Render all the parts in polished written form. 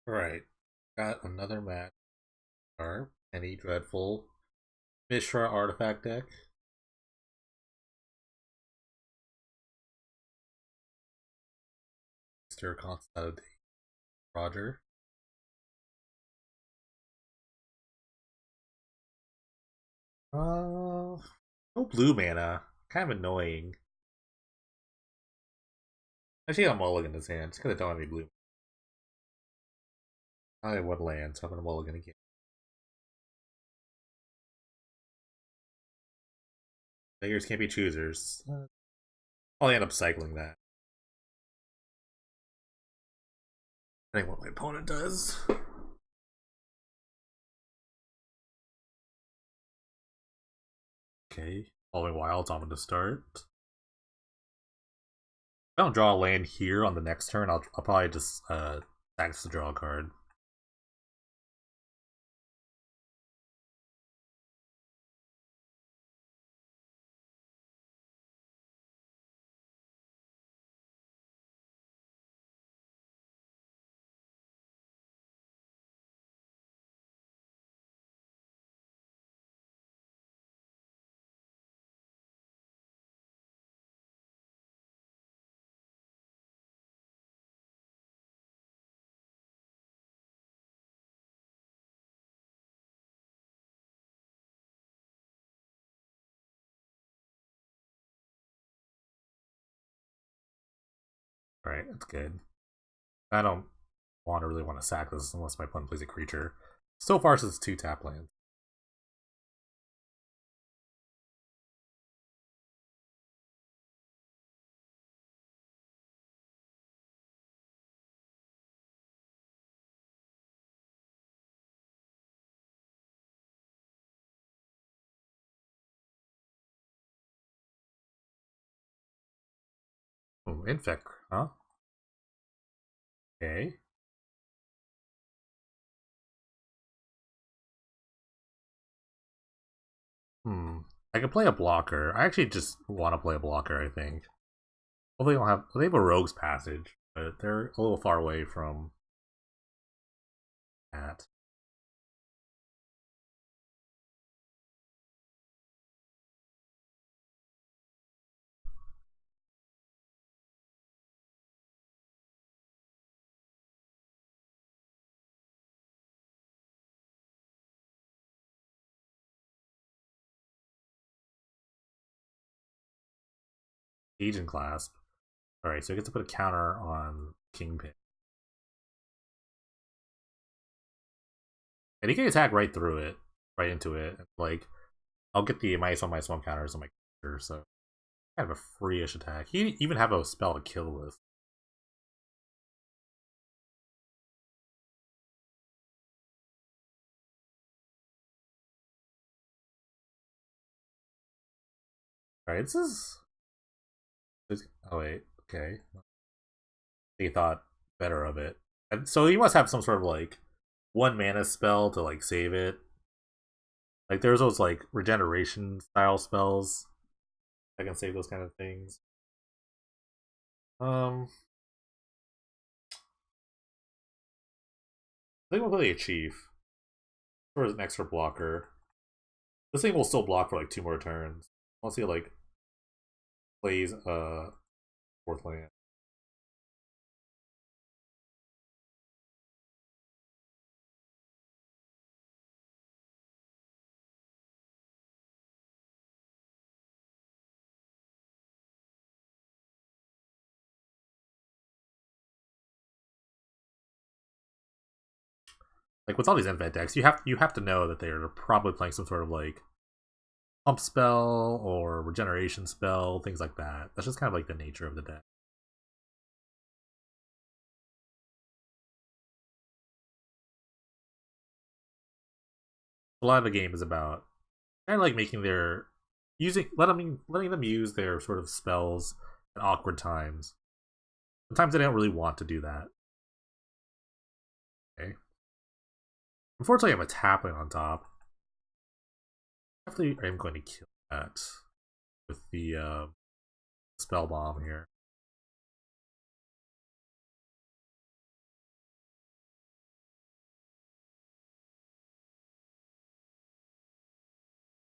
Right. Got another match. Our Penny Dreadful Mishra artifact deck. Mr. Constant Roger. No blue mana. Kind of annoying. Actually, got a mulligan in his hand. Just because I don't have any blue. I have one land, so I'm gonna mulligan again. Players can't be choosers. I'll end up cycling that. I think what my opponent does. Okay. Following wilds, I'm gonna start. If I don't draw a land here on the next turn, I'll probably just tax to draw a card. Alright, that's good. I don't really want to sack this unless my opponent plays a creature. So far, since it's 2 tap lands. Oh, infect, huh? Okay. I could play a blocker. I actually just want to play a blocker, I think. Hopefully they don't have they have a rogue's passage, but they're a little far away from that. Agent Clasp. Alright, so I get to put a counter on Kingpin. And he can attack right through it, right into it. Like, I'll get the -1/-1 counters on my character, so kind of a free-ish attack. He even have a spell to kill with. Alright, oh wait, okay. He thought better of it. And so he must have some sort of like 1 mana spell to like save it. Like there's those like regeneration style spells that can save those kind of things. I think we'll play a chief for an extra blocker. This thing will still block for like 2 more turns. I'll see it like plays fourth land. Like with all these invent decks, you have to know that they're probably playing some sort of like pump spell or regeneration spell, things like that. That's just kind of like the nature of the deck. A lot of the game is about kind of like making their using letting them use their sort of spells at awkward times. Sometimes they don't really want to do that. Okay. Unfortunately, I have a tapping on top. Definitely, I'm going to kill that with the spell bomb here.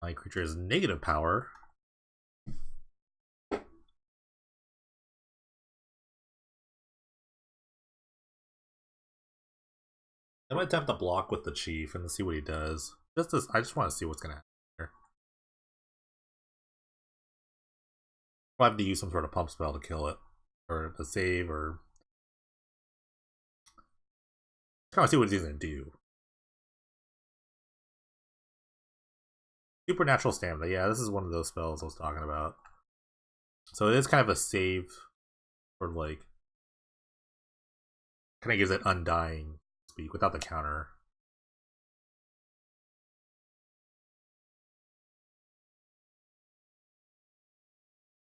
My creature has negative power. I'm gonna attempt to block with the chief and see what he does. I just want to see what's gonna happen here. I'll have to use some sort of pump spell to kill it, or to save, or kind of see what he's gonna do. Supernatural stamina. Yeah, this is one of those spells I was talking about. So it is kind of a save, or like, kind of gives it undying speak without the counter.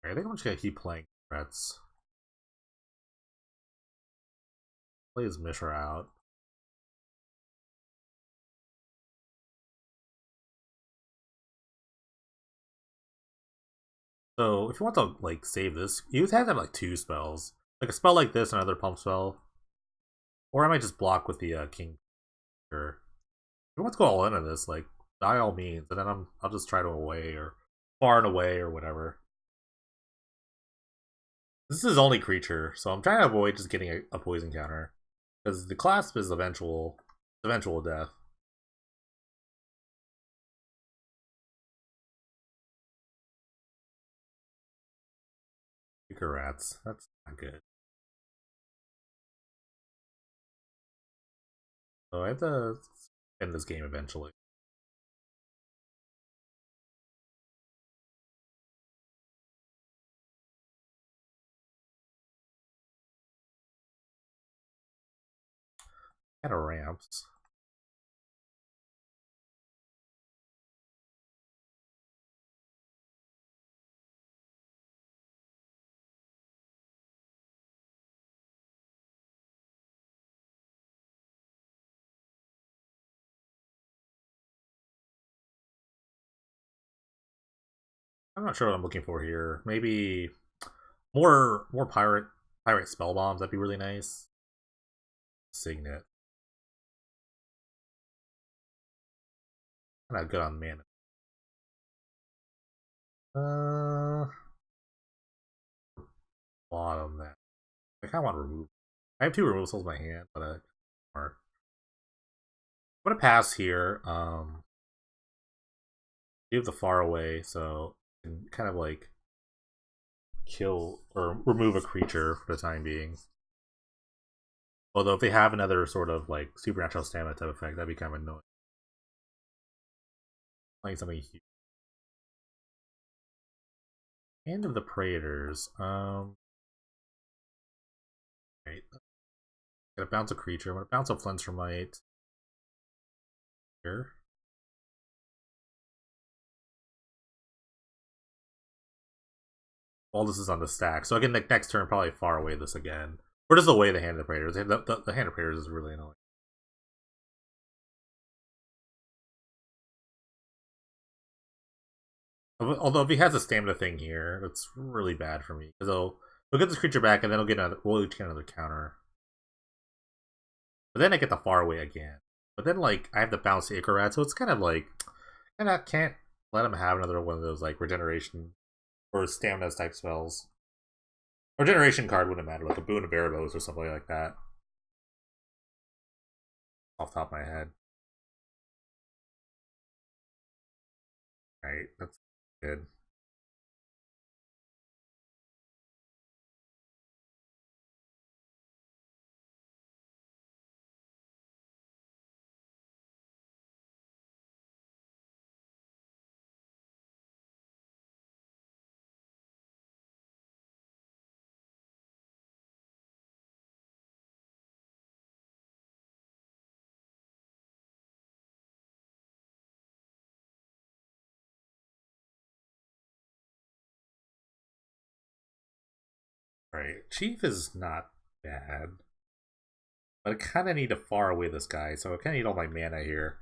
I think I'm just gonna keep playing threats. Play his Mishra out. So if you want to like save this, you have to have like 2 spells. Like a spell like this, another pump spell. Or I might just block with the King. Sure. If you want to go all into this, like by all means, and then I'll just try to away or far and away or whatever. This is his only creature, so I'm trying to avoid just getting a poison counter. Because the clasp is eventual death. Weaker rats. That's not good. So I have to end this game eventually. Kind of ramps. I'm not sure what I'm looking for here. Maybe more pirate spell bombs. That'd be really nice. Signet. Not good on mana. Bottom that. I kind of want to remove. I have 2 removals in my hand, but I'm gonna pass here. Give the far away, so I can kind of like kill or remove a creature for the time being. Although if they have another sort of like supernatural stamina type effect, that'd be kind of annoying. Playing something huge. Hand of the Praetors. Right. Gonna bounce a creature. I'm gonna bounce a Flintramite. Here. All this is on the stack, so I can next turn probably far away this again. Or just away the Hand of the Praetors. The Hand of Praetors is really annoying. Although if he has a stamina thing here, it's really bad for me. Because he'll get this creature back and then we'll each get another counter. But then I get the far away again. But then like I have to bounce the Icarat, so it's kind of like and I can't let him have another one of those like regeneration or stamina type spells. Or generation card wouldn't matter, like a Boon of Erebos or something like that. Off the top of my head. Alright, that's good. Right. Chief is not bad. But I kind of need to far away this guy, so I kind of need all my mana here.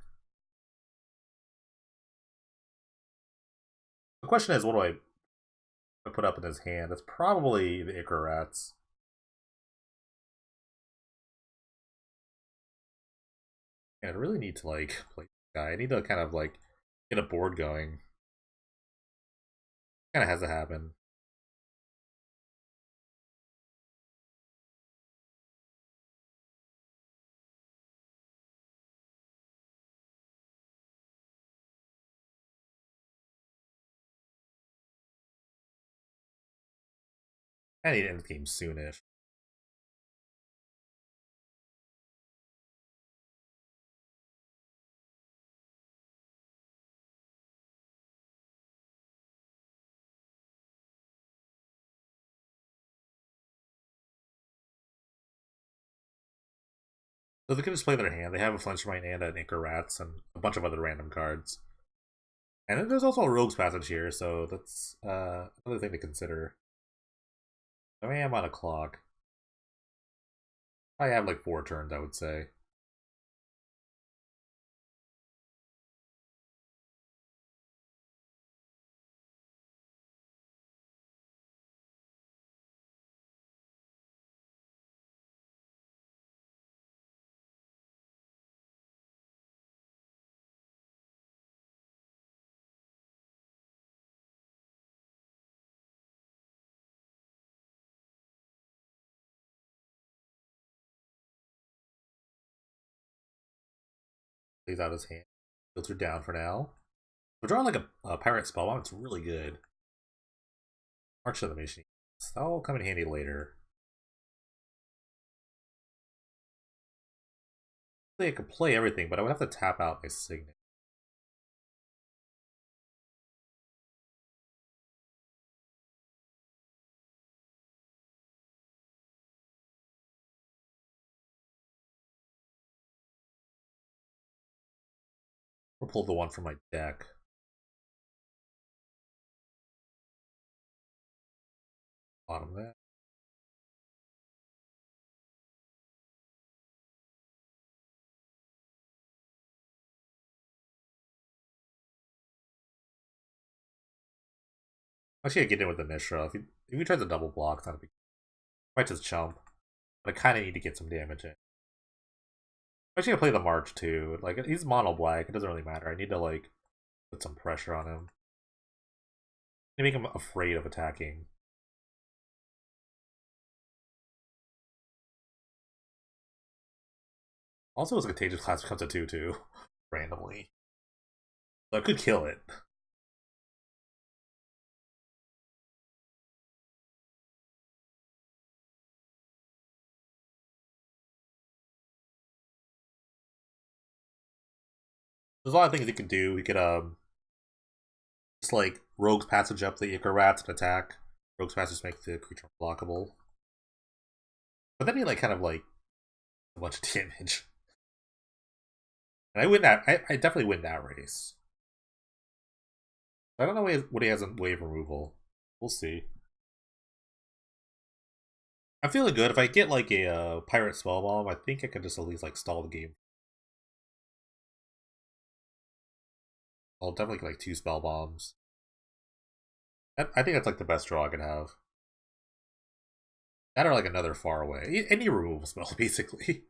The question is, what do I put up in his hand? That's probably the Icarats. And I really need to, like, play this guy. I need to kind of, like, get a board going. Kind of has to happen. I need to end the game soonish. So they can just play their hand. They have a Flinch Right and an Ichor Rats and a bunch of other random cards. And then there's also a Rogue's Passage here, so that's another thing to consider. I mean, I'm on a clock. I have like 4 turns, I would say. Plays out his hand. Filter down for now. We're drawing like a Pirate Spellbomb. It's really good. March of the Machine. That'll come in handy later. I could play everything, but I would have to tap out my Signet. Or pull the one from my deck. Bottom of that. Actually, I get in with the Mishra. If he tries to double block, it's not a big. I might just chump, but I kind of need to get some damage in. I'm actually gonna play the March too. Like he's mono black. It doesn't really matter. I need to like put some pressure on him. To make him afraid of attacking. Also, his Contagious class becomes a 2/2 randomly. So I could kill it. There's a lot of things he could do. He could just like Rogue's Passage up the Ichor Rats and attack. Rogue's Passage makes the creature unblockable. But then he like kind of like a bunch of damage. And I win that. I definitely win that race. I don't know what he has in wave removal. We'll see. I'm feeling good. If I get like a Pirate Spellbomb, I think I can just at least like stall the game. I'll definitely get like 2 Spellbombs. I think that's like the best draw I could have. That or like another far away. Any removal spell, basically.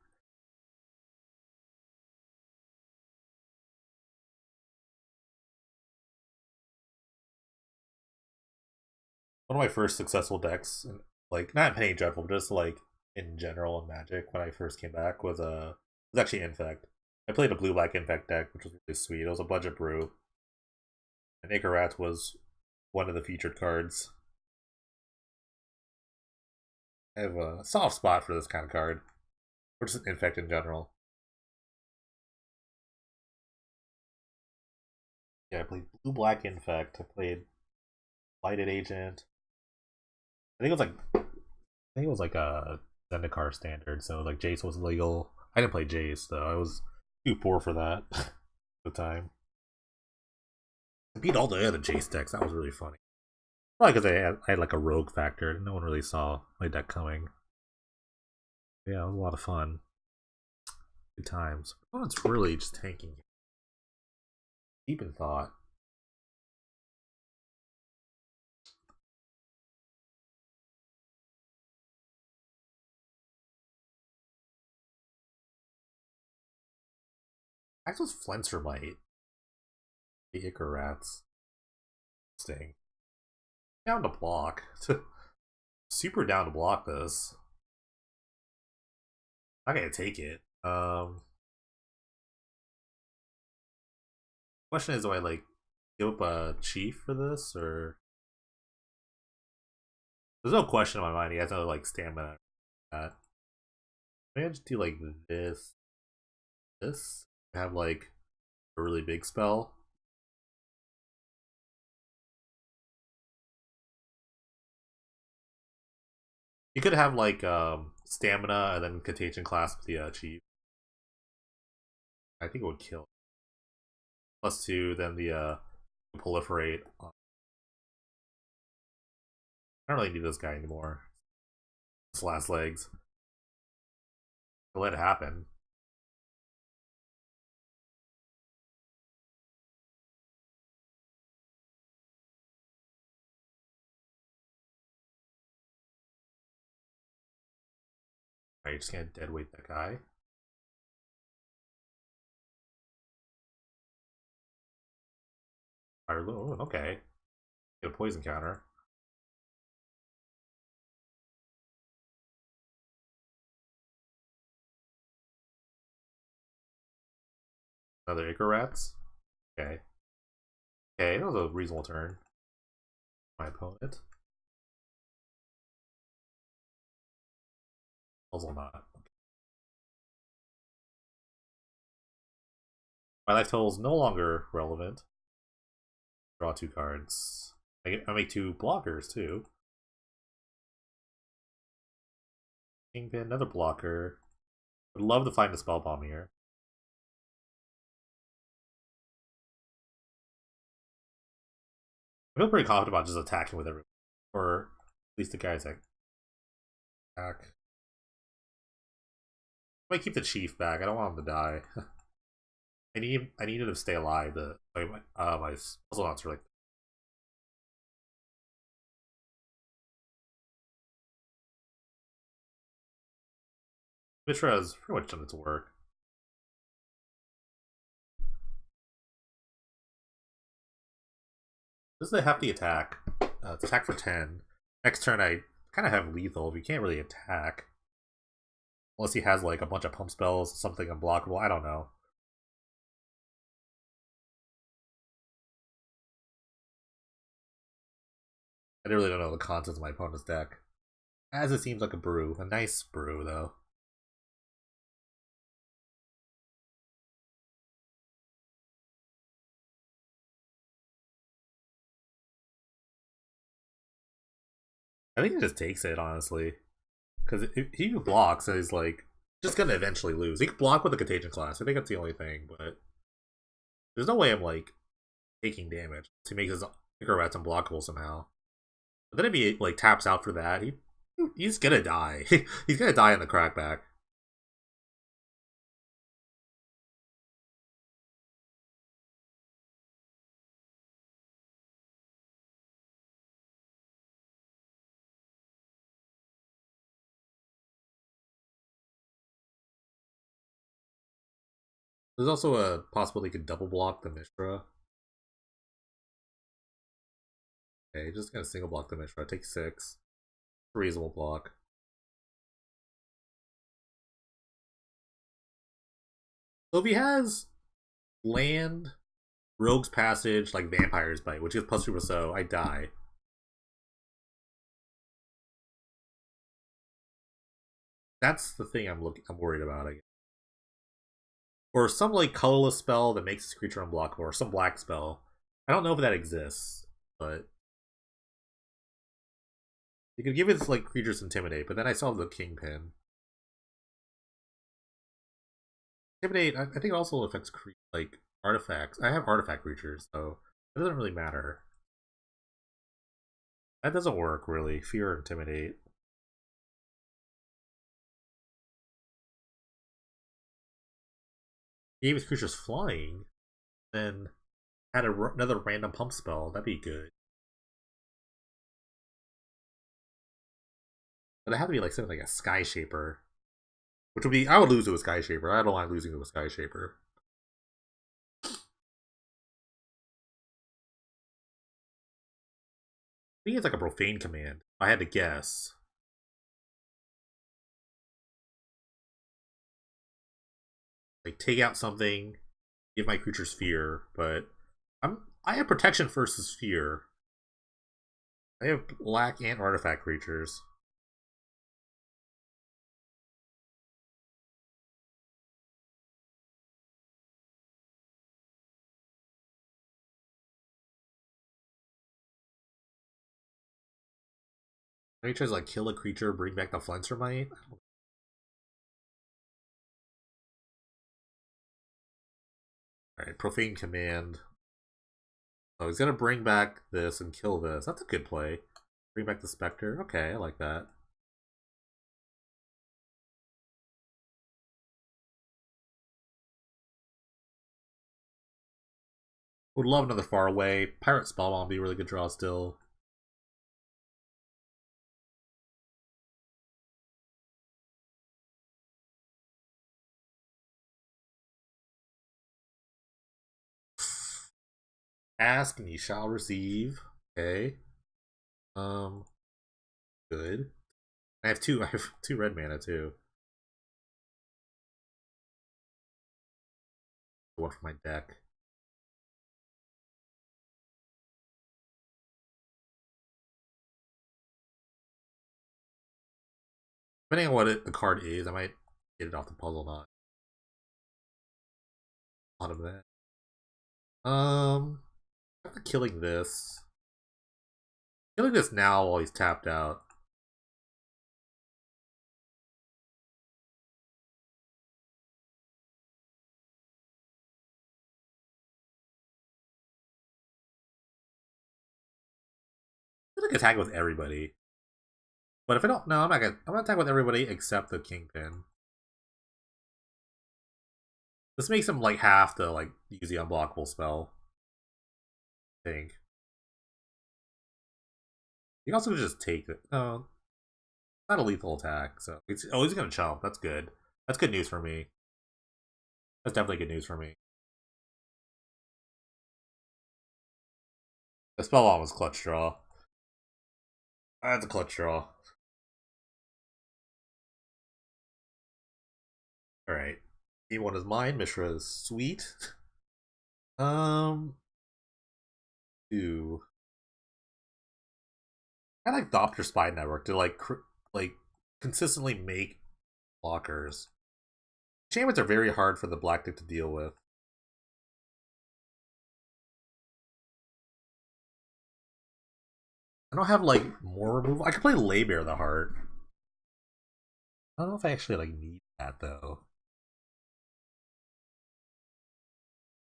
One of my first successful decks, like not Penny Dreadful, but just like in general in Magic when I first came back was actually Infect. I played a blue black Infect deck, which was really sweet. It was a budget brew. And Ichor was one of the featured cards. I have a soft spot for this kind of card. Or just Infect in general. Yeah, I played blue black Infect. I played Lighted Agent. I think it was like a Zendikar standard, so like Jace was legal. I didn't play Jace though. I was too poor for that at the time. I beat all the other Jace decks. That was really funny. Probably because I had like a rogue factor. No one really saw my deck coming. Yeah, it was a lot of fun. Good times. Oh, it's really just tanking. Deep in thought. Axel's Flenser might. The Ichor Rats. Sting. Down to block. Super down to block this. I'm not gonna take it. Question is, do I like give up a chief for this, or there's no question in my mind. He has no like stamina. Maybe I just do like this. Have like a really big spell. You could have like stamina and then contagion clasp the chief. I think it would kill. +2, then the proliferate. I don't really need this guy anymore. His last legs. I'll let it happen. Alright, just gonna deadweight that guy. Fire Loon, okay. Get a poison counter. Another Ichor Rats. Okay. Okay, that was a reasonable turn. My opponent. Also not. My life total is no longer relevant. Draw 2 cards. I make 2 blockers too. Kingpin, another blocker. Would love to find a spell bomb here. I feel pretty confident about just attacking with everyone, or at least the guys that attack. I might keep the chief back. I don't want him to die. I need him to stay alive. My puzzle knots are like. Mishra has pretty much done its work. This is a hefty attack. It's attack for 10. Next turn I kind of have lethal. You can't really attack. Unless he has like a bunch of pump spells, something unblockable. I don't know. I really don't know the contents of my opponent's deck. As it seems like a brew. A nice brew, though. I think he just takes it, honestly. Because if he blocks, he's like just gonna eventually lose. He can block with the Contagion class. I think that's the only thing, but there's no way I'm like taking damage to make his Ichor Rats unblockable somehow. But then if he like taps out for that, he's gonna die. He's gonna die in the crackback. There's also a possibility he could double block the Mishra. Okay, just gonna single block the Mishra. Take 6. Reasonable block. So if he has land, Rogue's Passage, like Vampire's Bite, which is +2 or so, I die. That's the thing I'm worried about, I guess. Or some like colorless spell that makes this creature unblockable, or some black spell. I don't know if that exists, but you could give it like creatures intimidate, but then I saw the Kingpin. Intimidate, I think it also affects like artifacts. I have artifact creatures, so it doesn't really matter. That doesn't work really. Fear or intimidate. Gave his creatures flying, then had another random pump spell. That'd be good. But it had to be like something like a Sky Shaper, which would be I would lose to a Sky Shaper. I don't like losing to a Sky Shaper. think it's like a profane command. If I had to guess. Like take out something, give my creatures fear, but I have protection versus fear. I have black and artifact creatures. Maybe tries to like kill a creature, bring back the Flenser Might. Alright, Profane Command. Oh, he's gonna bring back this and kill this. That's a good play. Bring back the Spectre. Okay, I like that. Would love another far away. Pirate Spellbomb would be a really good draw still. Ask and you shall receive. Okay. Um Good. I have two red mana too. One for my deck. Depending on what the card is, I might get it off the puzzle not. A lot of that. After killing this. Killing this now while he's tapped out. I'm gonna attack with everybody. But if I don't, no, I'm gonna attack with everybody except the Kingpin. This makes him like have to like use the unblockable spell. I think. You can also just take it. No, not a lethal attack. So it's he's gonna chump. That's good. That's good news for me. That's definitely good news for me. The spell bomb was clutch draw. That's a clutch draw. Alright. E1 is mine, Mishra is sweet. Um Two. I like Doppler Spy Network to like consistently make blockers. Enchantments are very hard for the black deck to deal with. I don't have like more removal. I could play Laybear the Heart. I don't know if I actually like need that though.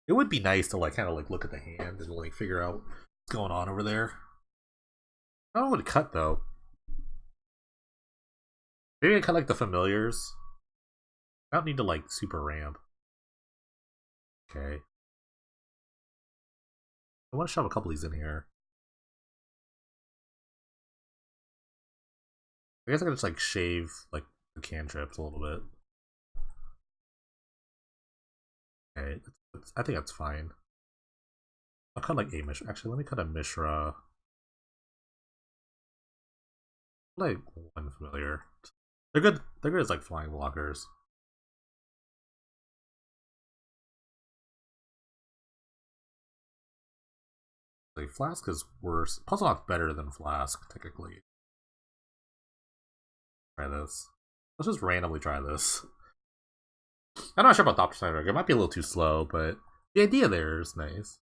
It would be nice to like kind of like look at the hand and like figure out what's going on over there. I don't know what to cut though. Maybe I cut like the familiars. I don't need to like super ramp. Okay. I want to shove a couple of these in here. I guess I could just like shave like the cantrips a little bit. Okay, I think that's fine. I'll cut like a Mishra. Actually, let me cut a Mishra. Like one familiar. They're good. They're good as like flying blockers. Like Flask is worse. Puzzle Knot's better than Flask technically. Try this. Let's just randomly try this. I'm not sure about Doppler Snyder. It might be a little too slow, but the idea there is nice.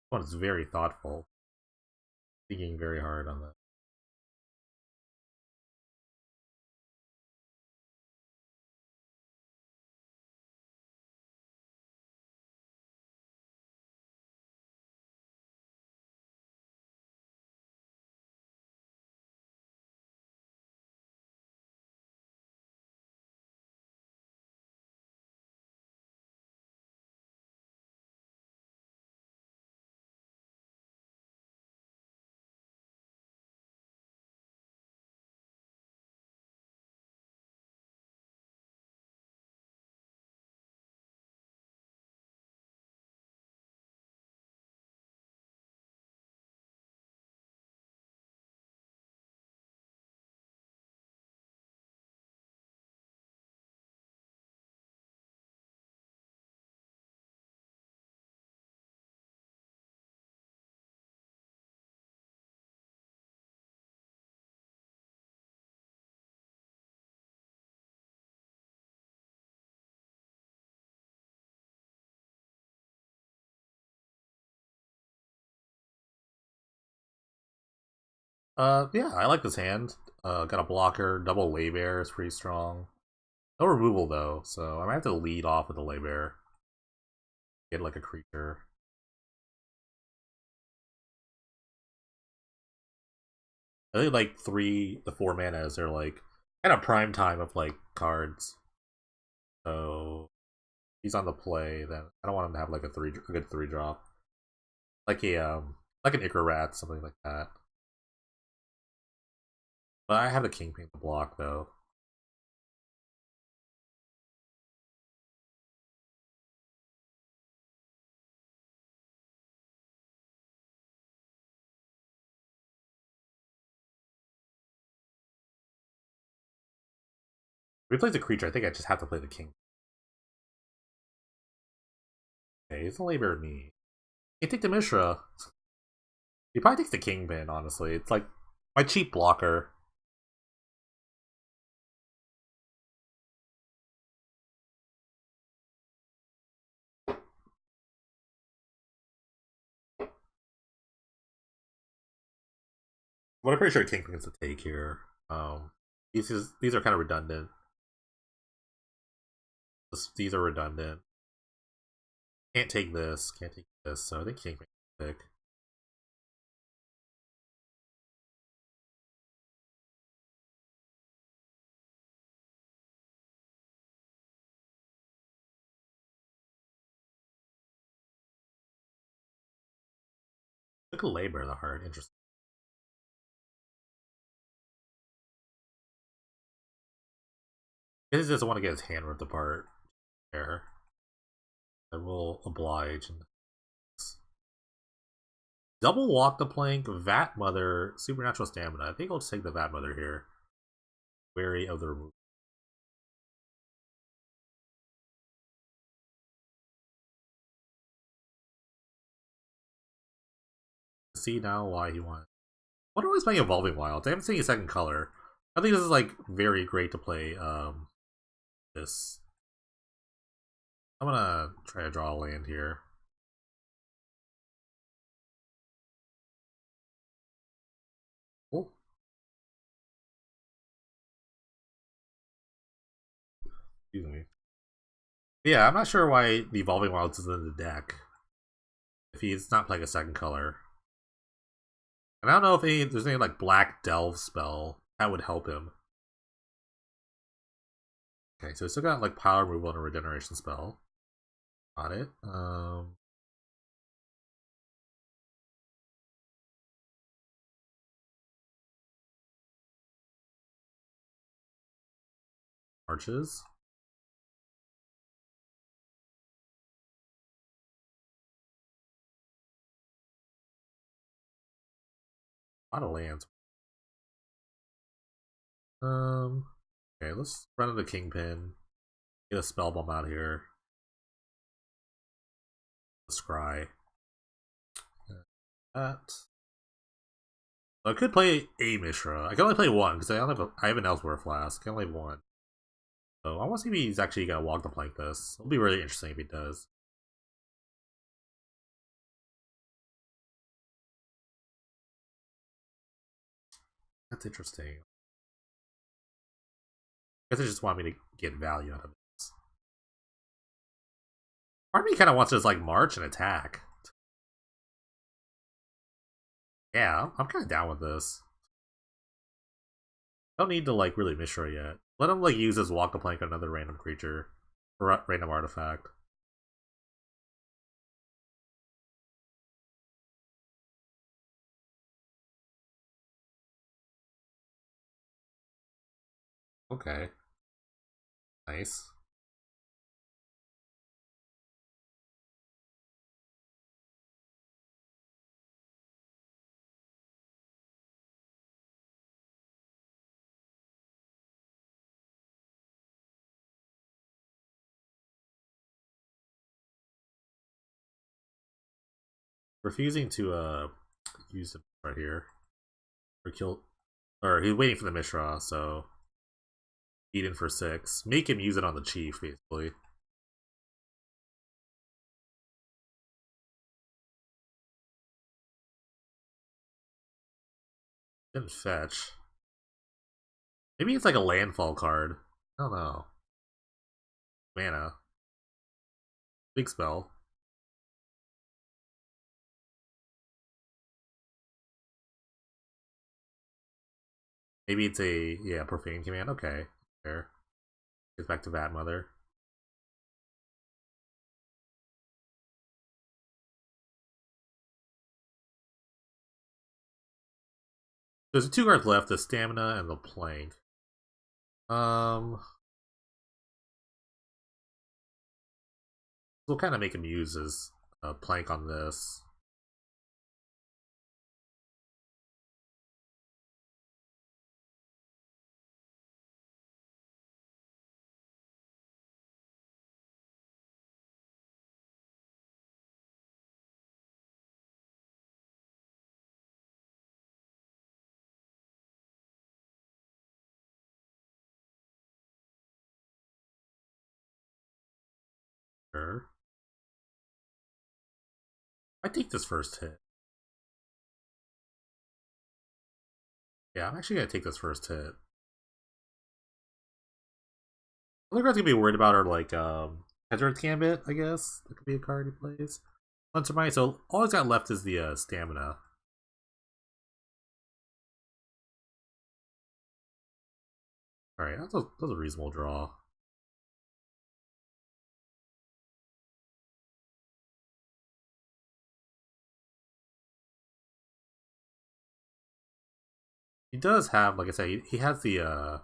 One is very thoughtful. Thinking very hard on that. Yeah, I like this hand. Got a blocker, double lay bear is pretty strong. No removal though, so I might have to lead off with the lay bear. Get like a creature. I think like the 4 manas are like kind of prime time of like cards. So he's on the play, then I don't want him to have like a good 3 drop. Like an Icar Rat, something like that. But I have the Kingpin to block though. If he plays a creature, I think I just have to play the King. Okay, he's a labor me. He take the Mishra. He probably takes the Kingpin, honestly. It's like my cheap blocker. But I'm pretty sure Kingpin's the take here. These are kind of redundant. These are redundant. Can't take this. Can't take this. So I think Kingpin's the pick. Look at labor the heart. Interesting. He just doesn't want to get his hand ripped apart. There. I will oblige. Double walk the plank, Vat Mother, Supernatural Stamina. I think I'll just take the Vat Mother here. Wary of the removal. See now why he won. What are playing Evolving Wilds? I haven't seen a second color. I think this is like very great to play this. I'm gonna try to draw a land here. Oh. Excuse me. Yeah, I'm not sure why the Evolving Wilds is in the deck. If he's not playing a second color. And I don't know if there's any like Black Delve spell that would help him. Okay, so he's still got like power removal and a regeneration spell. Got it. Arches. A lot of lands. Okay, let's run into Kingpin. Get a spell bomb out here. Scry. That. So I could play a Mishra. I can only play one because I have an Elsewhere Flask. I can only have one. So I want to see if he's actually gonna walk the plank this. It'll be really interesting if he does. That's interesting. I guess they just want me to get value out of this. Part of me kind of wants to just like march and attack. Yeah, I'm kind of down with this. Don't need to like really Mishra yet. Let him like use his walk the plank on another random creature or random artifact. Okay. Nice. Refusing to use it right here. Or kill or he's waiting for the Mishra, so eat in for 6. Make him use it on the chief, basically. Didn't fetch. Maybe it's like a landfall card. I don't know. Mana. Big spell. Maybe it's a, yeah, profane command. Okay. Fair. Gets back to Vat Mother. There's 2 cards left, the Stamina and the Plank. We'll kind of make him use his Plank on this. Sure. I take this first hit. Yeah, I'm actually gonna take this first hit. Other cards gonna be worried about are like Hedgeroth's Gambit, I guess. That could be a card he plays. Lancer Might, so all he's got left is the Stamina. Alright, that's a reasonable draw. He does have, like I said, he has the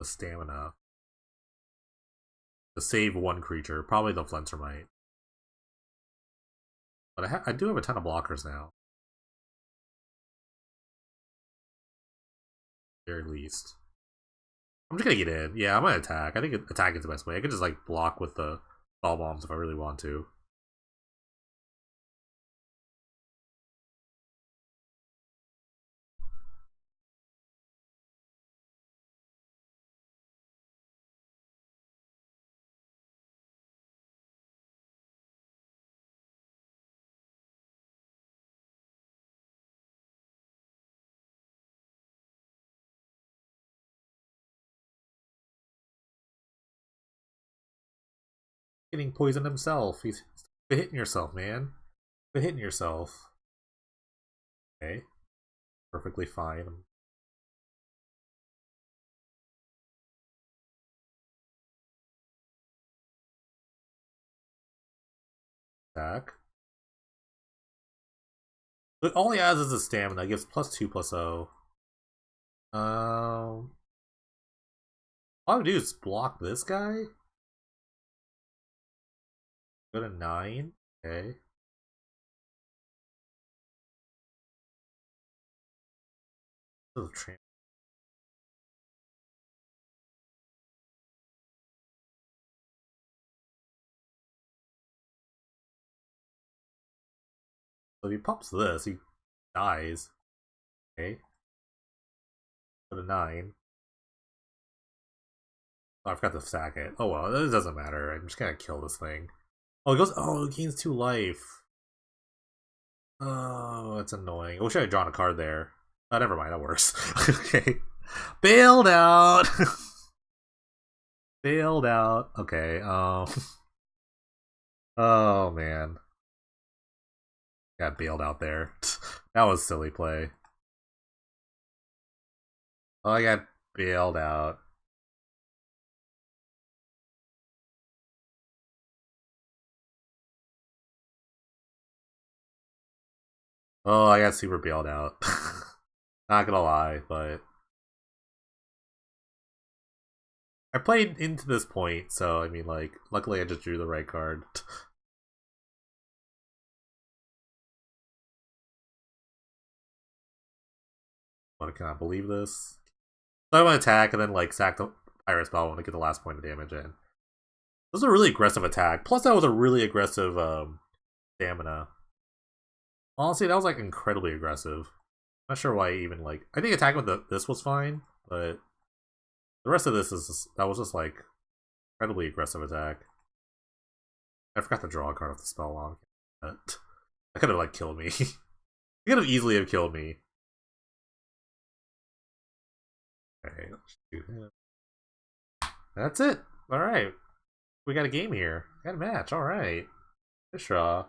Stamina. To save one creature, probably the Flenser Might. But I do have a ton of blockers now. Very least. I'm just gonna get in. Yeah, I'm gonna attack. I think attack is the best way. I could just like block with the ball bombs if I really want to. Getting poisoned himself. He's hitting yourself, man. Quit hitting yourself. Okay. Perfectly fine. Attack. But all he has is his stamina. Gives +2/+0. All I would do is block this guy. Go to 9. Okay. So if he pops this, he dies. Okay. Go to 9. Oh, I forgot to sack it. Oh well, it doesn't matter. I'm just gonna kill this thing. Oh, it goes. Oh, it gains 2 life. Oh, that's annoying. I wish I had drawn a card there. Oh, never mind. That works. Okay. Bailed out. Bailed out. Okay. Oh man. Got bailed out there. That was silly play. Oh, I got bailed out. Oh, I got super bailed out. Not gonna lie, but I played into this point, so I mean, like, luckily I just drew the right card. I cannot believe this. So I'm gonna attack and then like sack the Iris Bell to get the last point of damage in. This was a really aggressive attack. Plus, that was a really aggressive stamina. Honestly, that was like incredibly aggressive. Not sure why even like. I think attacking with this was fine, but the rest of this is that was just like incredibly aggressive attack. I forgot to draw a card off the spell log. That could have like killed me. It could have easily have killed me. Alright, let's do that. That's it. Alright. We got a game here. We got a match. Alright. Mishra.